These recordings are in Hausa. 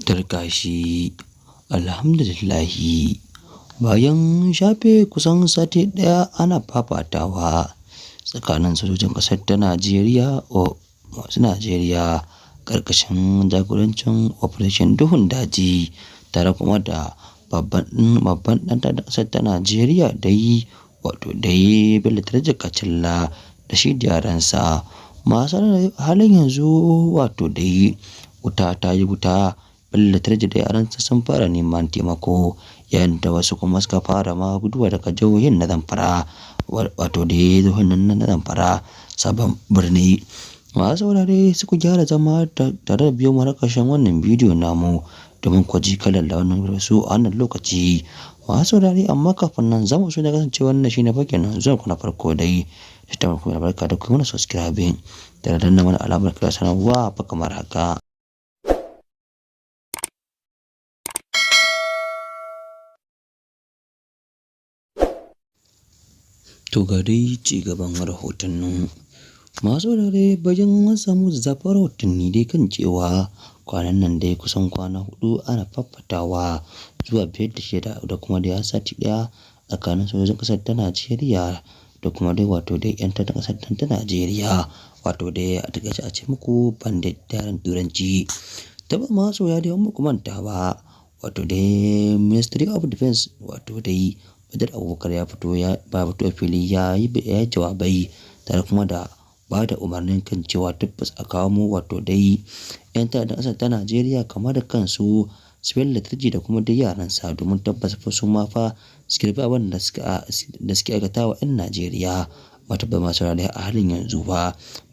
Tarkashi. Alhamdulillahi, bayan shafe kusan sati ɗaya ana fafatawa tsakanin sojojin ƙasar ta Najeriya masu Najeriya ƙarƙashin jagorancin Operation Duhun Daji tare kuma da babban ɗan ta'addan ƙasar ta Najeriya dai Bello Turji Kacalla da shi da yaransa masu halin yanzu wuta ta yi wuta. Bello Turji da yaransa sun fara neman taimako yayin da wasu kuma suka fara ma guduwa daga jihohin na Zamfara jihohin nan na Zamfara Sabon Birni. Masu saurare suka gyara zama tare da biyo mu har ƙarshen wannan bidiyo namu domin ku ji kalar launin su a wannan lokaci. Masu saurare amma kafin nan za mu so na kasance wannan shi ne nan zuwa ku na farko dai ta farko na barka da kuma subscribing da danna mana alamar kira sanarwa fa kamar haka. To ga dai ci gaban rahotannin. Masu saurare bayan an samu zazzafin rahotanni dai kan cewa kwanan nan dai kusan kwana 4 ana fafatawa zuwa 5 da 6 da kuma dai sati ɗaya tsakanin sojojin ƙasar ta Najeriya da kuma dai 'yan ta'addan ƙasar ta Najeriya a takaice a ce muku bandit da yaren Turanci. Tabbas masu saurare in ba ku manta ba Ministry of Defence Badar Abubakar ya fito fili ya yi jawabai tare kuma da ba da umarnin kan cewa tabbas a kamo 'yan ta'addan ƙasar ta Najeriya kamar da kansu su Bello Turji da kuma dai yaransa domin tabbas fa su ma fa su girbi abin da suke aikata wa 'yan Najeriya. Tabbas masu saurare a halin yanzu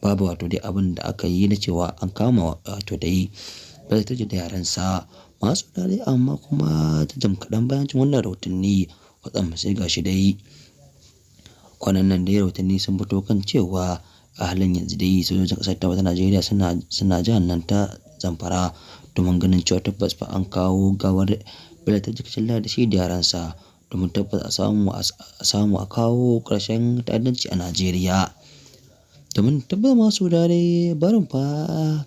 babu abin da aka yi na cewa an kama Bello Turji da yaransa. Masu saurare amma kuma jim kaɗan bayan cin wannan rahotanni kwatsam sai ga shi dai kwanan nan dai rahotanni sun fito kan cewa a halin yanzu dai sojojin ƙasar ta Najeriya suna jihar nan ta Zamfara domin ganin cewa tabbas fa an kawo gawar Bello Turji Kacalla da shi da yaransa domin tabbas a samu a kawo ƙarshen ta'addanci a Najeriya. Domin tabbas masu saurare barin fa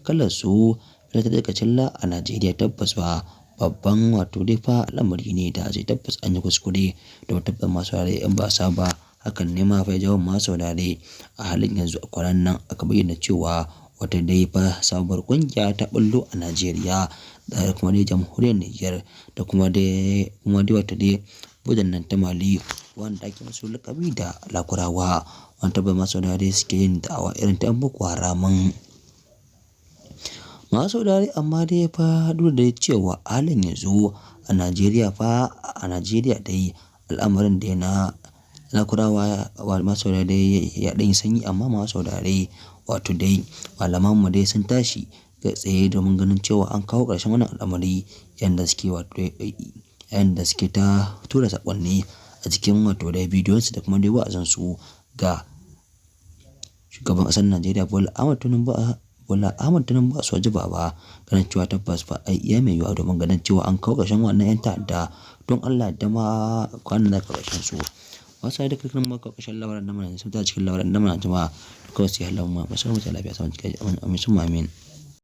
kalar su Bello Turji Kacalla a Najeriya tabbas fa babban al'amari ne da zai tabbas an yi kuskure da tabbas masu saurare in ba sa ba hakan ne ma fa jawo masu saurare a halin yanzu a kwanan nan aka bayyana cewa wata dai fa sabuwar ƙungiya ta ɓullo a Najeriya da kuma dai jamhuriyar Niger da kuma dai budan nan ta Mali wanda ake masu lakabi da Lakurawa wanda tabbas masu saurare suke yin da'awa irin ta 'yan Boko Haram. Masu saurare amma dai fa duk da cewa halin yanzu a Najeriya dai al'amarin dai na Lakurawa masu saurare ya ɗan yi sanyi amma masu saurare malaman mu dai sun tashi kai tsaye domin ganin cewa an kawo ƙarshen wannan al'amari yayin da suke ta tura saƙonni a cikin bidiyonsu da kuma dai wa'azinsu ga shugaban ƙasar Najeriya Bola Ahmed Tinubu ba su wajiba ba ganin cewa tabbas fa ai iya mai yiwuwa domin ganin cewa an kawo ƙarshen wannan 'yan ta'adda don Allah da ma kwanan da ƙarshen su. Wasu da kirkirin maka ƙarshen labaran da mana sun ta cikin labaran da mana jama'a kawai sai Allah mu masu lafiya samun cikin amin.